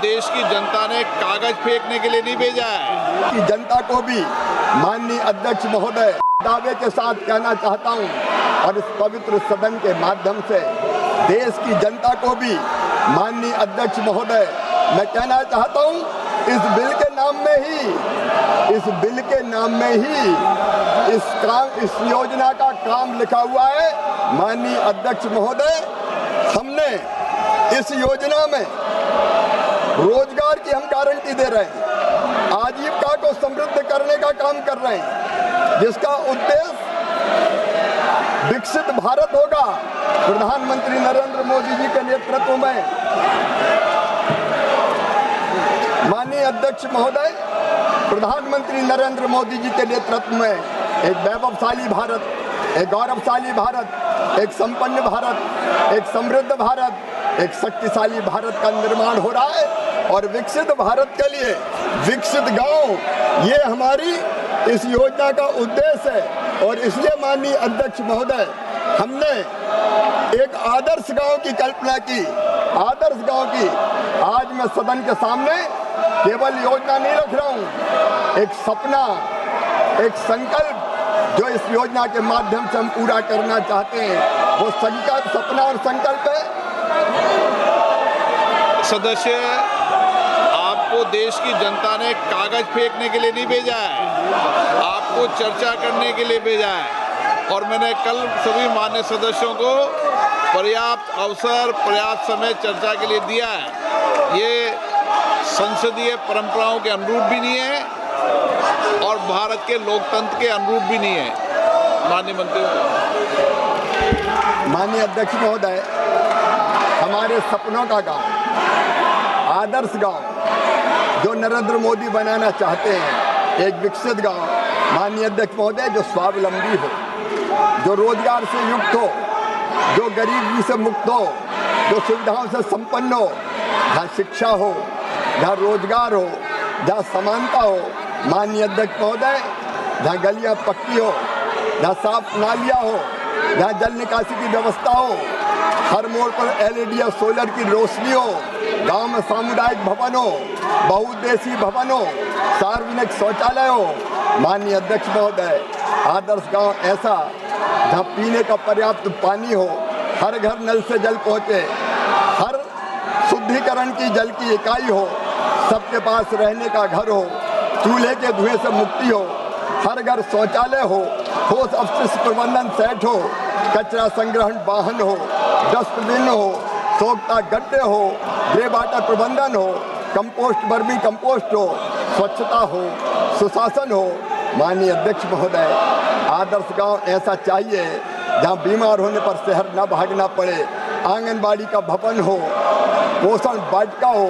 देश की जनता ने कागज फेंकने के लिए नहीं भेजा है। कि जनता को भी माननीय अध्यक्ष महोदय दावे के साथ कहना चाहता हूं और इस पवित्र सदन के माध्यम से देश की जनता को भी माननीय अध्यक्ष महोदय मैं कहना चाहता हूं, इस बिल के नाम में ही इस योजना का काम लिखा हुआ है। माननीय अध्यक्ष महोदय, हमने इस योजना में रोजगार की हम गारंटी दे रहे हैं, आजीविका को समृद्ध करने का काम कर रहे हैं, जिसका उद्देश्य विकसित भारत होगा। प्रधानमंत्री नरेंद्र मोदी जी के नेतृत्व में माननीय अध्यक्ष महोदय, प्रधानमंत्री नरेंद्र मोदी जी के नेतृत्व में एक वैभवशाली भारत, एक गौरवशाली भारत, एक संपन्न भारत, एक समृद्ध भारत, एक शक्तिशाली भारत का निर्माण हो रहा है। और विकसित भारत के लिए विकसित गांव, ये हमारी इस योजना का उद्देश्य है। और इसलिए माननीय अध्यक्ष महोदय, हमने एक आदर्श गांव की कल्पना की, आदर्श गांव की। आज मैं सदन के सामने केवल योजना नहीं रख रहा हूं, एक सपना, एक संकल्प जो इस योजना के माध्यम से हम पूरा करना चाहते हैं, वो संकल्प, सपना और संकल्प है। सदस्य, आपको देश की जनता ने कागज फेंकने के लिए नहीं भेजा है, आपको चर्चा करने के लिए भेजा है। और मैंने कल सभी मान्य सदस्यों को पर्याप्त अवसर, पर्याप्त समय चर्चा के लिए दिया है। ये संसदीय परंपराओं के अनुरूप भी नहीं है और भारत के लोकतंत्र के अनुरूप भी नहीं है। माननीय मंत्री, माननीय अध्यक्ष महोदय, हमारे सपनों का गांव, आदर्श गांव जो नरेंद्र मोदी बनाना चाहते हैं, एक विकसित गांव, माननीय अध्यक्ष महोदय, जो स्वावलंबी हो, जो रोजगार से युक्त हो, जो गरीबी से मुक्त हो, जो सुविधाओं से संपन्न हो, जहाँ शिक्षा हो, जहाँ रोजगार हो, जहाँ समानता हो। माननीय अध्यक्ष महोदय, जहाँ गलियाँ पक्की हो, जहाँ साफ नालियाँ हो, जहाँ जल निकासी की व्यवस्था हो, हर मोड़ पर LED और सोलर की रोशनी हो, गांव में सामुदायिक भवन हो, बहुउद्देशीय भवन हो, सार्वजनिक शौचालय हो। माननीय अध्यक्ष महोदय, आदर्श गांव ऐसा जहां पीने का पर्याप्त पानी हो, हर घर नल से जल पहुंचे, हर शुद्धिकरण की जल की इकाई हो, सबके पास रहने का घर हो, चूल्हे के धुएं से मुक्ति हो, हर घर शौचालय हो, ठोस अपशिष्ट प्रबंधन सेट हो, कचरा संग्रहण वाहन हो, डस्टबिन हो, सोखता गड्ढे हो, ग्रे वाटर प्रबंधन हो, कंपोस्ट, वर्मी कंपोस्ट हो, स्वच्छता हो, सुशासन हो। माननीय अध्यक्ष महोदय, आदर्श गांव ऐसा चाहिए जहां बीमार होने पर शहर न भागना पड़े, आंगनबाड़ी का भवन हो, पोषण वाटिका हो,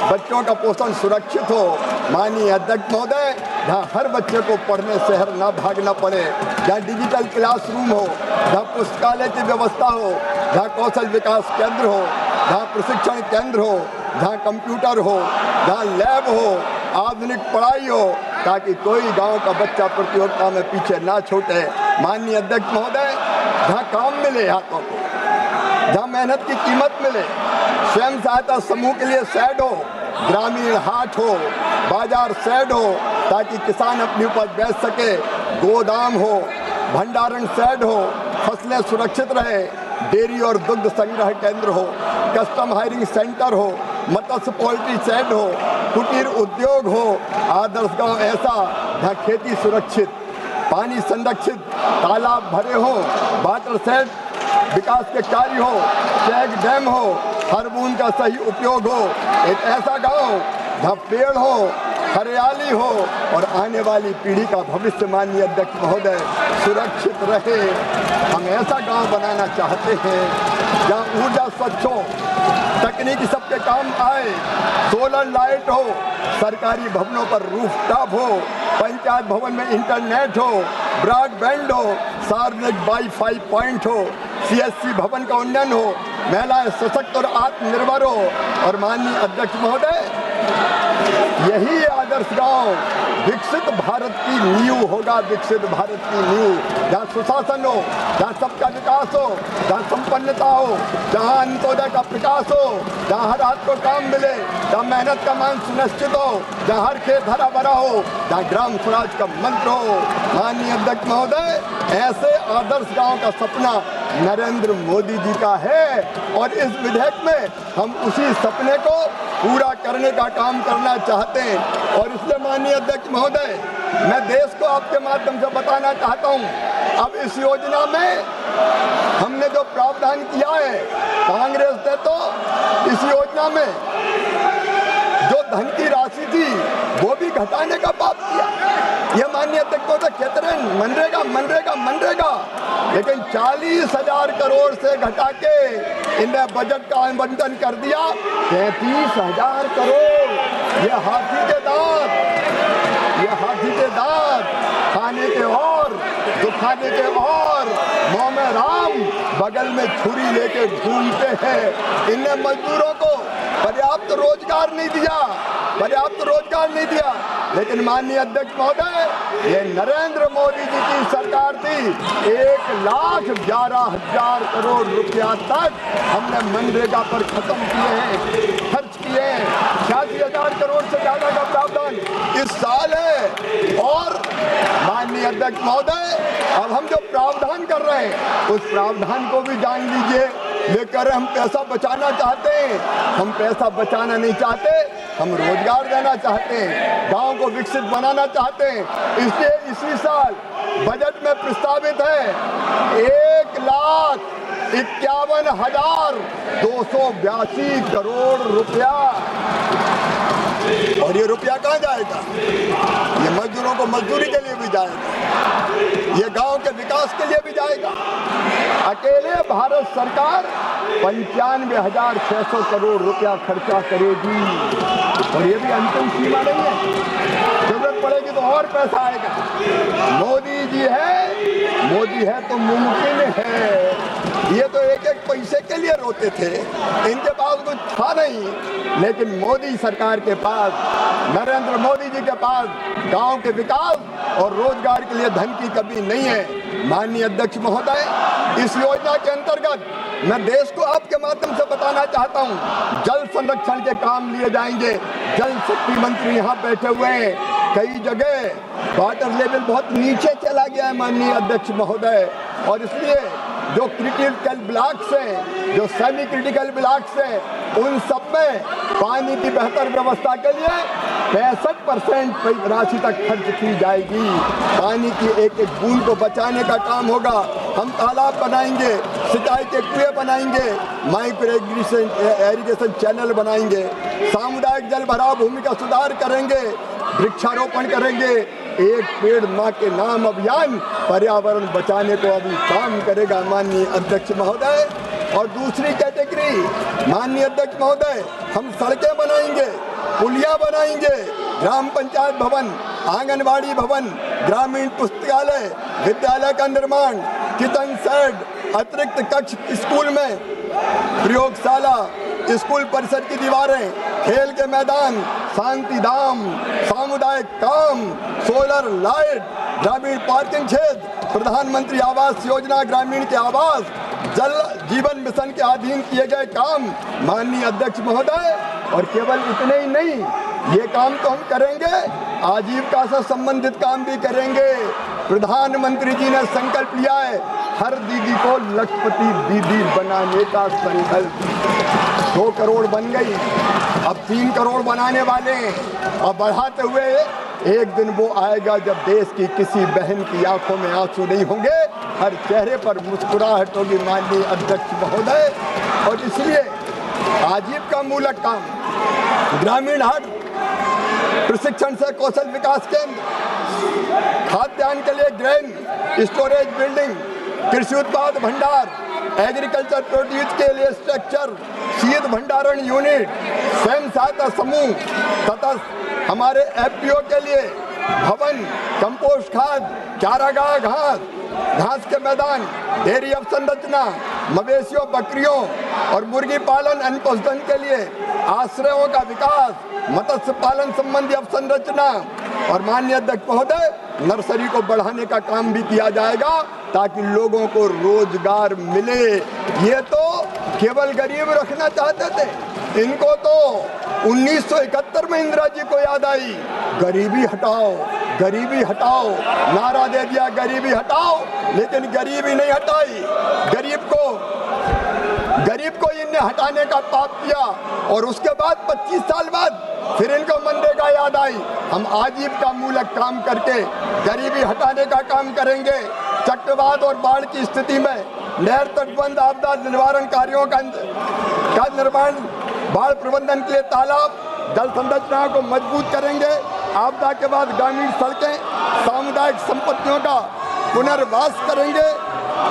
बच्चों का पोषण सुरक्षित हो। माननीय अध्यक्ष महोदय, जहाँ हर बच्चे को पढ़ने शहर न भागना पड़े, जहाँ डिजिटल क्लासरूम हो, जहाँ पुस्तकालय की व्यवस्था हो, जहाँ कौशल विकास केंद्र हो, जहाँ प्रशिक्षण केंद्र हो, जहाँ कंप्यूटर हो, जहाँ लैब हो, आधुनिक पढ़ाई हो, ताकि कोई गांव का बच्चा प्रतियोगिता में पीछे ना छूटे। माननीय अध्यक्ष महोदय, जहाँ काम मिले हाथों को, जहाँ मेहनत की कीमत मिले, स्वयं सहायता समूह के लिए शेड हो, ग्रामीण हाट हो, बाजार शेड हो, ताकि किसान अपनी उपज बेच सके, गोदाम हो, भंडारण शेड हो, फसलें सुरक्षित रहे, डेयरी और दुग्ध संग्रह केंद्र हो, कस्टम हायरिंग सेंटर हो, मत्स्य पोल्ट्री शेड हो, कुटीर उद्योग हो। आदर्श गांव ऐसा जहाँ खेती सुरक्षित, पानी संरक्षित, तालाब भरे हो, वाटर शेड विकास के कार्य हो, चेक डैम हो, हर बूंद का सही उपयोग हो। एक ऐसा गांव जहाँ पेड़ हो, हरियाली हो और आने वाली पीढ़ी का भविष्य, माननीय अध्यक्ष महोदय, सुरक्षित रहे। हम ऐसा गांव बनाना चाहते हैं जहाँ ऊर्जा स्वच्छ हो, तकनीकी सबके काम आए, सोलर लाइट हो, सरकारी भवनों पर रूफटॉप हो, पंचायत भवन में इंटरनेट हो, ब्रॉडबैंड हो, सार्वजनिक वाईफाई पॉइंट हो, CSC भवन का उन्नयन हो, महिलाएं सशक्त और आत्मनिर्भर हो। और माननीय अध्यक्ष महोदय, यही आदर्श गांव विकसित भारत की नींव होगा, विकसित भारत की नींव, जहाँ सुशासन हो, जहाँ सबका विकास हो, जहाँ संपन्नता हो, जहाँ अंत्योदय का प्रकाश हो, जहाँ हर हाथ को काम मिले, जहाँ मेहनत का मान सुनिश्चित हो, जहाँ हर खेत हरा भरा हो, जहाँ ग्राम स्वराज का मंत्र हो। माननीय अध्यक्ष महोदय, ऐसे आदर्श गांव का सपना नरेंद्र मोदी जी का है और इस विधेयक में हम उसी सपने को पूरा करने का काम करना चाहते हैं। और इसलिए माननीय अध्यक्ष महोदय, मैं देश को आपके माध्यम से बताना चाहता हूं, अब इस योजना में हमने जो प्रावधान किया है, कांग्रेस ने तो इस योजना में जो धन की राशि थी वो भी घटाने का पाप किया। यह माननीय अध्यक्ष महोदय कहते रहे मनरेगा मनरेगा मनरेगा, लेकिन 40,000 करोड़ से घटा के इन्हें बजट का आवंटन कर दिया 33,000 करोड़। ये हाथी के दांत, ये हाथी के दांत खाने के और दुखाने के और, मुंह में राम बगल में छुरी लेके घूमते हैं। इन्हें मजदूरों को पर्याप्त रोजगार नहीं दिया, पर्याप्त रोजगार नहीं दिया। लेकिन माननीय अध्यक्ष महोदय, ये नरेंद्र मोदी जी की सरकार थी, 1,11,000 करोड़ रुपया तक हमने मनरेगा पर खत्म किए हैं, खर्च किए हैं। 86,000 करोड़ से ज्यादा का प्रावधान इस साल है। और माननीय अध्यक्ष महोदय, अब हम जो प्रावधान कर रहे हैं उस प्रावधान को भी जान लीजिए। लेकर हम पैसा बचाना चाहते हैं, हम पैसा बचाना नहीं चाहते, हम रोजगार देना चाहते हैं, गांव को विकसित बनाना चाहते हैं। इसलिए इसी साल बजट में प्रस्तावित है 1,51,282 करोड़ रुपया। और ये रुपया कहाँ जाएगा? ये मजदूरों को मजदूरी के लिए भी जाएगा, ये गांव के विकास के लिए भी जाएगा। अकेले भारत सरकार 95,600 करोड़ रुपया खर्चा करेगी और ये भी अंतिम सीमा नहीं है, जरूरत पड़ेगी तो और पैसा आएगा। मोदी जी है, मोदी है तो मुमकिन है। ये तो एक एक पैसे के लिए रोते थे, इनके पास कुछ था नहीं, लेकिन मोदी सरकार के पास, नरेंद्र मोदी जी के पास गांव के विकास और रोजगार के लिए धन की कमी नहीं है। माननीय अध्यक्ष महोदय, इस योजना के अंतर्गत मैं देश को आपके माध्यम से बताना चाहता हूं, जल संरक्षण के काम लिए जाएंगे। जल शक्ति मंत्री यहाँ बैठे हुए हैं, कई जगह वाटर लेवल बहुत नीचे चला गया है माननीय अध्यक्ष महोदय, और इसलिए जो क्रिटिकल ब्लॉक्स हैं, जो सेमी क्रिटिकल ब्लॉक्स हैं, उन सब में पानी की बेहतर व्यवस्था के लिए 65% राशि तक खर्च की जाएगी। पानी की एक एक बूंद को बचाने का काम होगा। हम तालाब बनाएंगे, सिंचाई के कुएं बनाएंगे, माइक्रो इरिगेशन चैनल बनाएंगे, सामुदायिक जल भराव भूमि का सुधार करेंगे, वृक्षारोपण करेंगे। एक पेड़ माँ के नाम अभियान पर्यावरण बचाने को अभी काम करेगा माननीय अध्यक्ष महोदय। और दूसरी कैटेगरी माननीय अध्यक्ष महोदय, हम सड़कें बनाएंगे, पुलिया बनाएंगे, ग्राम पंचायत भवन, आंगनबाड़ी भवन, ग्रामीण पुस्तकालय, विद्यालय का निर्माण, किचन शेड, अतिरिक्त कक्ष स्कूल में, प्रयोगशाला, स्कूल परिसर की दीवारें, खेल के मैदान, शांति धाम, सामुदायिक काम, सोलर लाइट, ग्रामीण पार्किंग क्षेत्र, प्रधानमंत्री आवास योजना ग्रामीण के आवास, जल जीवन मिशन के अधीन किए गए काम माननीय अध्यक्ष महोदय। और केवल इतने ही नहीं, ये काम तो हम करेंगे, आजीविका से संबंधित काम भी करेंगे। प्रधानमंत्री जी ने संकल्प लिया है हर दीदी को लखपति दीदी बनाने का संकल्प। 2 करोड़ बन गई, अब 3 करोड़ बनाने वाले हैं, और बढ़ाते हुए एक दिन वो आएगा जब देश की किसी बहन की आंखों में आंसू नहीं होंगे, हर चेहरे पर मुस्कुराहट होगी माननीय अध्यक्ष महोदय। और इसलिए आजीविका मूलक काम, ग्रामीण हाट, प्रशिक्षण से कौशल विकास केंद्र, खाद्यान्न के लिए ग्रेन स्टोरेज बिल्डिंग, कृषि उत्पाद भंडार, एग्रीकल्चर प्रोड्यूस के लिए स्ट्रक्चर, शीत भंडारण यूनिट, स्वयं सहायता समूह तथा हमारे एफपीओ के लिए भवन, कंपोस्ट खाद, चारागाह, घास के मैदान, डेयरी अवसंरचना, मवेशियों, बकरियों और मुर्गी पालन, अन्न पशुधन के लिए आश्रयों का विकास, मत्स्य पालन संबंधी अवसंरचना और माननीय अध्यक्ष महोदय नर्सरी को बढ़ाने का काम भी किया जाएगा ताकि लोगों को रोजगार मिले। ये तो केवल गरीब रखना चाहते थे, इनको तो 1971 में इंदिरा जी को याद आई, गरीबी हटाओ, गरीबी हटाओ, नारा दे दिया गरीबी हटाओ, लेकिन गरीबी नहीं हटाई। गरीब को इनने हटाने का पाप किया और उसके बाद 25 साल बाद फिर इनको मनरेगा याद आई। हम आजीविका मूलक काम करके गरीबी हटाने का काम करेंगे। चक्रवात और बाढ़ की स्थिति में नहर तटबंध आपदा निवारण कार्यों का निर्माण, बाढ़ प्रबंधन के लिए तालाब, जल संरचना को मजबूत करेंगे। आपदा के बाद ग्रामीण सड़कें, सामुदायिक संपत्तियों का पुनर्वास करेंगे।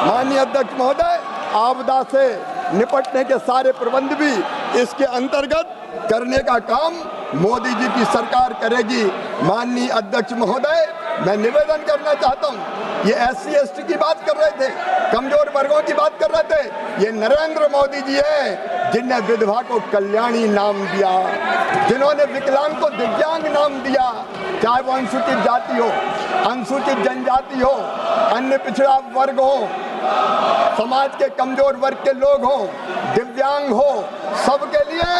माननीय अध्यक्ष महोदय, आपदा से निपटने के सारे प्रबंध भी इसके अंतर्गत करने का काम मोदी जी की सरकार करेगी। माननीय अध्यक्ष महोदय, मैं निवेदन करना चाहता हूँ, ये SC ST की बात कर रहे थे, कमजोर वर्गों की बात कर रहे थे, ये नरेंद्र मोदी जी हैं जिनने विधवा को कल्याणी नाम दिया, जिन्होंने विकलांग को दिव्यांग नाम दिया, चाहे वो अनुसूचित जाति हो, अनुसूचित जनजाति हो, अन्य पिछड़ा वर्ग हो, समाज के कमजोर वर्ग के लोग हों, दिव्यांग हो, सबके लिए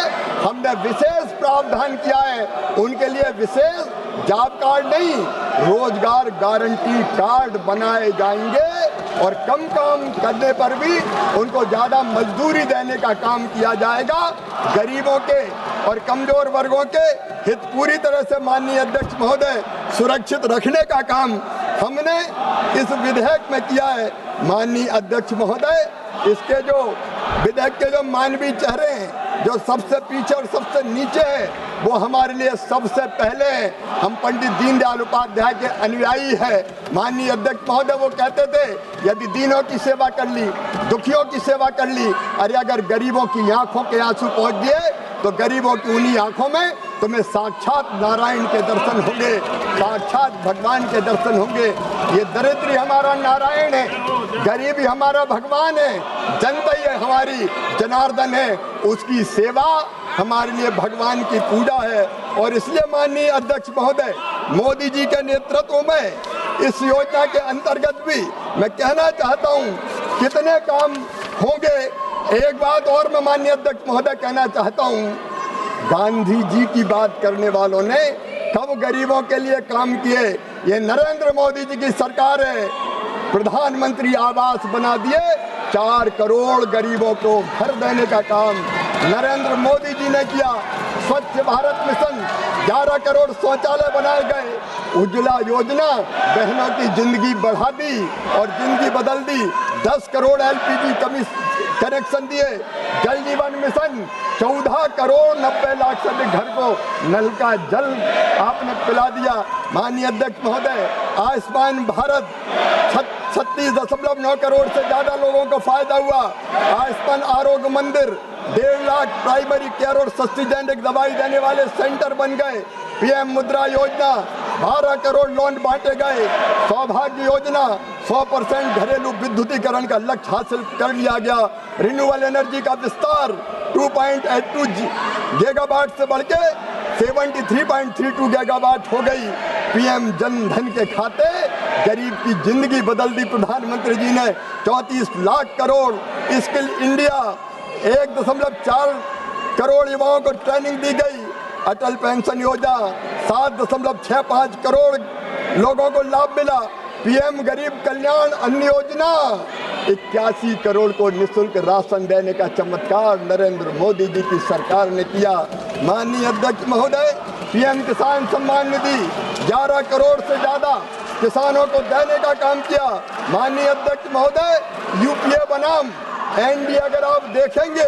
हमने विशेष प्रावधान किया है। उनके लिए विशेष जॉब कार्ड नहीं, रोजगार गारंटी कार्ड बनाए जाएंगे और कम काम करने पर भी उनको ज़्यादा मजदूरी देने का काम किया जाएगा। गरीबों के और कमजोर वर्गों के हित पूरी तरह से माननीय अध्यक्ष महोदय सुरक्षित रखने का काम हमने इस विधेयक में किया है। माननीय अध्यक्ष महोदय, इसके जो विधेयक के जो मानवीय चेहरे हैं, जो सबसे पीछे और सबसे नीचे है, वो हमारे लिए सबसे पहले हैं। हम पंडित दीनदयाल उपाध्याय के अनुयायी है। माननीय अध्यक्ष महोदय वो कहते थे, यदि दीनों की सेवा कर ली, दुखियों की सेवा कर ली, अरे अगर गरीबों की आंखों के आंसू पहुंच दिए तो गरीबों की उन्हीं आंखों में तुम्हें साक्षात नारायण के दर्शन होंगे, साक्षात भगवान के दर्शन होंगे। ये दरिद्री हमारा नारायण है, गरीबी हमारा भगवान है, जनता ही हमारी जनार्दन है, उसकी सेवा हमारे लिए भगवान की पूजा है। और इसलिए माननीय अध्यक्ष महोदय, मोदी जी के नेतृत्व में इस योजना के अंतर्गत भी मैं कहना चाहता हूँ कितने काम होंगे। एक बात और मैं माननीय अध्यक्ष महोदय कहना चाहता हूँ, गांधी जी की बात करने वालों ने कब गरीबों के लिए काम किए? ये नरेंद्र मोदी जी की सरकार है। प्रधानमंत्री आवास बना दिए, 4 करोड़ गरीबों को घर देने का काम नरेंद्र मोदी जी ने किया। स्वच्छ भारत मिशन, 11 करोड़ शौचालय बनाए गए। उज्ज्वला योजना बहनों की जिंदगी बढ़ा दी और जिंदगी बदल दी। 10 करोड़ LPG कनेक्शन दिए। जल जीवन मिशन, 14 करोड़ 90 लाख से अधिक घर को नल का जल आपने पिला दिया। माननीय अध्यक्ष महोदय, आयुष्मान भारत 36.9 करोड़ से ज्यादा लोगों को फायदा हुआ। आयुष्मान आरोग्य मंदिर, 1.5 लाख प्राइमरी केयर और सस्ती जेनेरिक दवाई देने वाले सेंटर बन गए। PM मुद्रा योजना, 12 करोड़ लोन बांटे गए। सौभाग्य योजना, 100% घरेलू विद्युतीकरण का लक्ष्य हासिल कर लिया गया। रिन्यूएबल एनर्जी का विस्तार 2.82 गीगावाट से बढ़ के 73.32 गीगावाट हो गई। PM जन धन के खाते गरीब की जिंदगी बदल दी प्रधानमंत्री जी ने। 34 लाख करोड़ स्किल इंडिया, 1.4 करोड़ युवाओं को ट्रेनिंग दी गई। अटल पेंशन योजना, 7.65 करोड़ लोगों को लाभ मिला। PM गरीब कल्याण अन्न योजना, 81 करोड़ को निःशुल्क राशन देने का चमत्कार नरेंद्र मोदी जी की सरकार ने किया। माननीय अध्यक्ष महोदय, PM किसान सम्मान निधि 11 करोड़ से ज्यादा किसानों को देने का काम किया। माननीय अध्यक्ष महोदय, UPA बनाम NDA अगर आप देखेंगे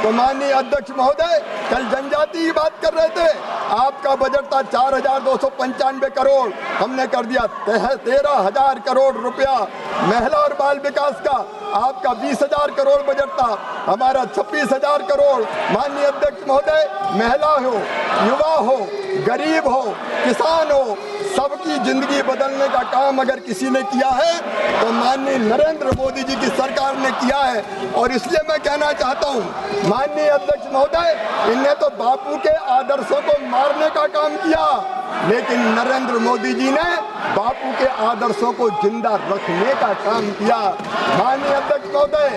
तो माननीय अध्यक्ष महोदय, कल जनजाति की बात कर रहे थे, आपका बजट था 4,295 करोड़, हमने कर दिया 13,000 करोड़ रुपया। महिला और बाल विकास का आपका 20,000 करोड़ बजट था, हमारा 26,000 करोड़। माननीय अध्यक्ष महोदय, महिला हो, युवा हो, गरीब हो, किसान हो, सबकी जिंदगी बदलने का काम अगर किसी ने किया है तो माननीय नरेंद्र मोदी जी की सरकार ने किया है। और इसलिए मैं कहना चाहता हूँ माननीय अध्यक्ष महोदय, इनने तो बापू के आदर्शों को मारने का काम किया, लेकिन नरेंद्र मोदी जी ने बापू के आदर्शों को जिंदा रखने का काम किया। माननीय अध्यक्ष महोदय,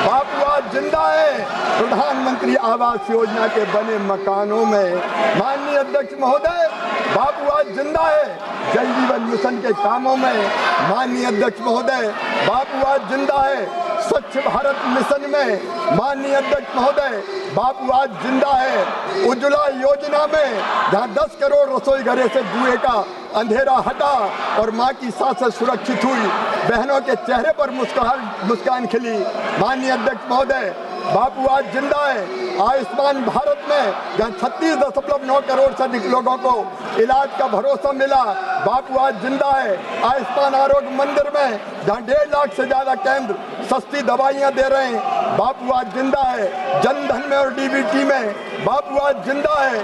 बापू आज जिंदा है प्रधानमंत्री आवास योजना के बने मकानों में। माननीय अध्यक्ष महोदय, बापू आज जिंदा है जल जीवन मिशन के कामों में। माननीय अध्यक्ष महोदय, बापू आज जिंदा है स्वच्छ भारत मिशन में। माननीय अध्यक्ष महोदय, बापू आज जिंदा है उज्ज्वला योजना में, जहां 10 करोड़ रसोई घरे से जुए का अंधेरा हटा और मां की सांसें सुरक्षित हुई, बहनों के चेहरे पर मुस्कान खिली। माननीय अध्यक्ष महोदय, बापू आज जिंदा है आयुष्मान भारत में, जहाँ 36.9 करोड़ से अधिक लोगों को इलाज का भरोसा मिला। बापू आज जिंदा है आयुष्मान आरोग्य मंदिर में, जहाँ 1.5 लाख से ज्यादा केंद्र सस्ती दवाइयाँ दे रहे हैं। बापू आज जिंदा है जनधन में और डीबीटी में। बापू आज जिंदा है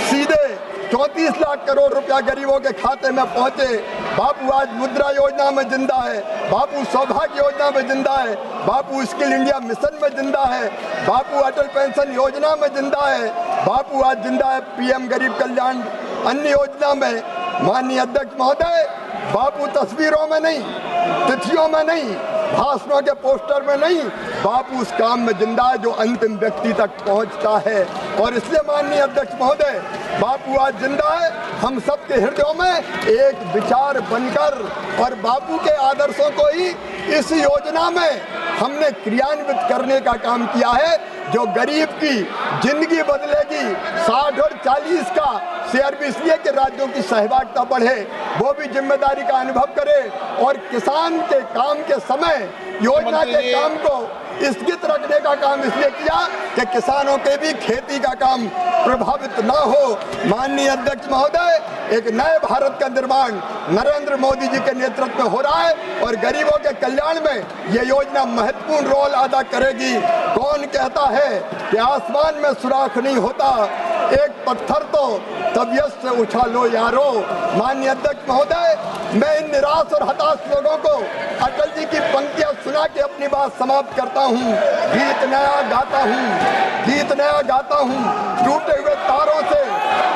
सीधे 34 लाख करोड़ रुपया गरीबों के खाते में पहुंचे। बापू आज मुद्रा योजना में जिंदा है, बापू सौभाग्य योजना में जिंदा है, बापू स्किल इंडिया मिशन में जिंदा है, बापू अटल पेंशन योजना में जिंदा है, बापू आज जिंदा है पीएम गरीब कल्याण अन्य योजना में। माननीय अध्यक्ष महोदय, बापू तस्वीरों में नहीं, तिथियों में नहीं, भाषणों के पोस्टर में नहीं, बापू उस काम में जिंदा है जो अंतिम व्यक्ति तक पहुंचता है। और इसलिए माननीय अध्यक्ष महोदय, बापू आज जिंदा है हम सबके हृदयों में एक विचार बनकर, और बापू के आदर्शों को ही इस योजना में हमने क्रियान्वित करने का काम किया है, जो गरीब की जिंदगी बदलेगी। 60 और 40 का शेयर भी इसलिए कि राज्यों की सहभागिता बढ़े, वो भी जिम्मेदारी का अनुभव करे, और किसान के काम के समय योजना के काम को स्थगित रखने का काम इसलिए किया कि किसानों के भी खेती का काम प्रभावित ना हो। माननीय अध्यक्ष महोदय, एक नए भारत का निर्माण नरेंद्र मोदी जी के नेतृत्व में हो रहा है, और गरीबों के कल्याण में ये योजना महत्वपूर्ण रोल अदा करेगी। कौन कहता है कि आसमान में सुराख नहीं होता, एक पत्थर तो तबीयत से उछालो यारो। माननीय अध्यक्ष महोदय, मैं इन निराश और हताश लोगों को अटल जी की पंक्तियां सुना के अपनी बात समाप्त करता हूँ। गीत नया गाता हूँ, गीत नया गाता हूँ, टूटे हुए तारों से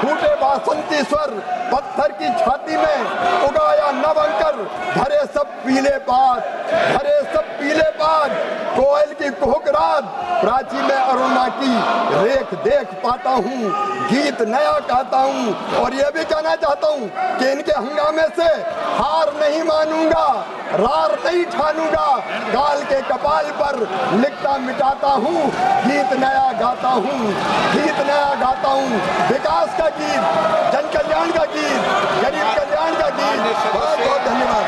फूटे बासंती स्वर, पत्थर की छाती में उगाया नवंकर, भरे सब पीले पात, भरे सब पीले पात, कोयल की कुहकरात, प्राची में अरुणा की रेख देख पाता हूँ, गीत नया गाता हूँ। और ये भी कहना चाहता हूँ कि इनके हंगामे से हार नहीं मानूंगा, रार नहीं ठानूंगा, काल के कपाल पर लिखता मिटाता हूँ, गीत नया गाता हूँ, गीत नया गाता हूँ। विकास का गीत, जन कल्याण का गीत, गरीब कल्याण का गीत। बहुत बहुत धन्यवाद।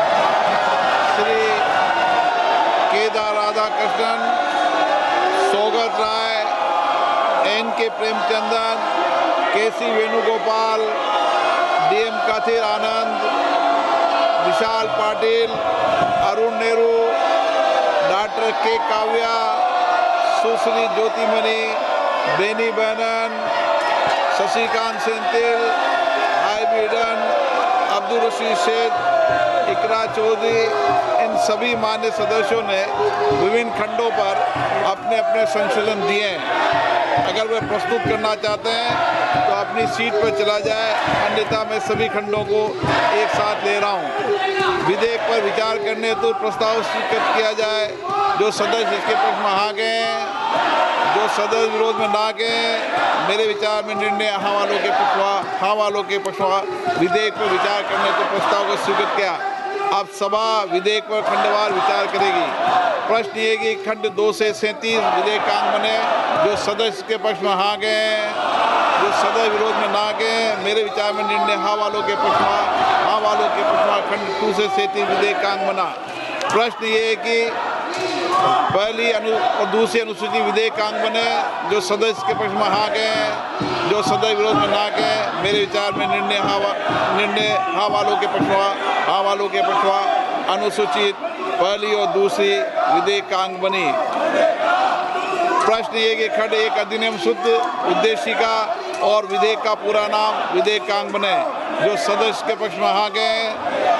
Shri Kedar Radhakrishnan, Saugata Roy, NK. Premachandran, KC. Venugopal, DM. Kathir आनंद, विशाल पाटिल, अरुण नेहरू, डॉक्टर के. काव्या, सुश्री ज्योतिमणि, बेनी बैनन, शशिकांत सेंथिल, हाई बीडन, अब्दुल रशीद शेख, इकरा चौधरी, इन सभी मान्य सदस्यों ने विभिन्न खंडों पर अपने अपने संशोधन दिए हैं। अगर वे प्रस्तुत करना चाहते हैं तो अपनी सीट पर चला जाए, अन्यथा मैं सभी खंडों को एक साथ ले रहा हूं। विधेयक पर विचार करने हेतु प्रस्ताव स्वीकृत किया जाए। जो सदस्य इसके पक्ष में आ गए हैं, जो सदस्य विरोध में ना गए, मेरे विचार में निर्णय हाँ वालों के पक्षवा विधेयक पर विचार करने के प्रस्ताव को स्वीकृत किया। अब सभा विधेयक पर खंडवार विचार करेगी। प्रश्न ये कि खंड 2 से 37 विधेयकांग बने। जो सदस्य के पक्ष में हाँ गए, जो सदस्य विरोध में ना गए, मेरे विचार में निर्णय हाँ वालों के पक्षवा खंड 2 से 37 विधेयकांग बना। प्रश्न ये है कि पहली और दूसरी अनुसूची विधेयकांग बने। जो सदस्य के पक्ष में हाँ गए, जो सदस्य विरोध में ना गए, मेरे विचार में निर्णय हाँ वालों के पक्षवा अनुसूचित पहली और दूसरी विधेयकांग बनी। प्रश्न ये कि खंड 1 अधिनियम शुद्ध उद्देशिका और विधेयक का पूरा नाम विधेयक का अंग बने। जो सदस्य के पक्ष में हाँ गए,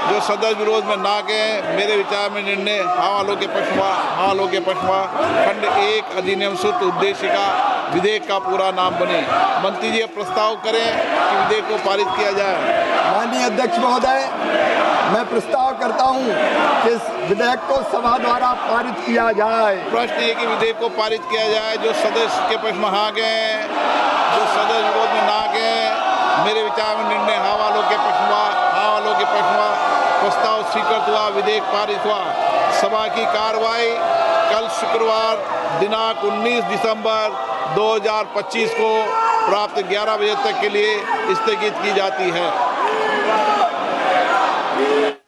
जो सदस्य विरोध में ना गए, मेरे विचार में निर्णय हाँ वालों के पक्ष में, हाँ वालों के पक्ष में खंड 1 अधिनियम सूत्र उद्देश्य का विधेयक का पूरा नाम बने। मंत्री जी अब प्रस्ताव करें कि विधेयक को पारित किया जाए। माननीय अध्यक्ष महोदय, मैं प्रस्ताव करता हूं कि इस विधेयक को सभा द्वारा पारित किया जाए। प्रश्न ये कि विधेयक को पारित किया जाए। जो सदस्य के पक्ष में हाँ गए, जो सदस्य विरोध में ना गए, मेरे विचार में निर्णय हाँ वालों के पक्ष में, हाँ वालों के पक्ष में प्रस्ताव स्वीकृत हुआ, विधेयक पारित हुआ। सभा की कार्रवाई कल शुक्रवार दिनांक 19 दिसंबर 2025 को प्राप्त 11 बजे तक के लिए स्थगित की जाती है।